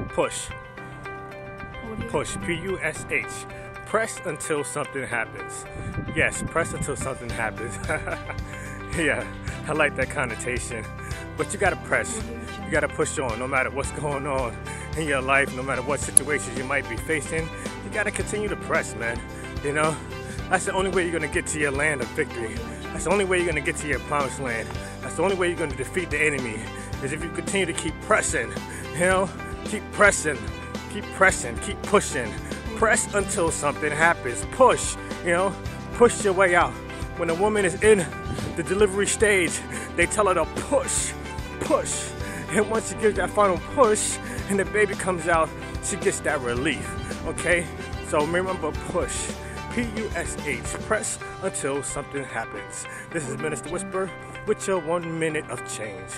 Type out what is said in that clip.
Push. Push. P-U-S-H. Press until something happens. Yes, press until something happens. Yeah, I like that connotation. But you gotta press. You gotta push on no matter what's going on in your life, no matter what situations you might be facing. You gotta continue to press, man. You know, that's the only way you're gonna get to your land of victory. That's the only way you're gonna get to your promised land. That's the only way you're gonna defeat the enemy, is if you continue to keep pressing. You know, keep pressing, keep pushing. Press until something happens. Push, you know, push your way out. When a woman is in the delivery stage, they tell her to push. And once she gives that final push and the baby comes out, she gets that relief, okay? So remember, push. P-U-S-H. Press until something happens. This is Minister Whisper with your 1 minute of change.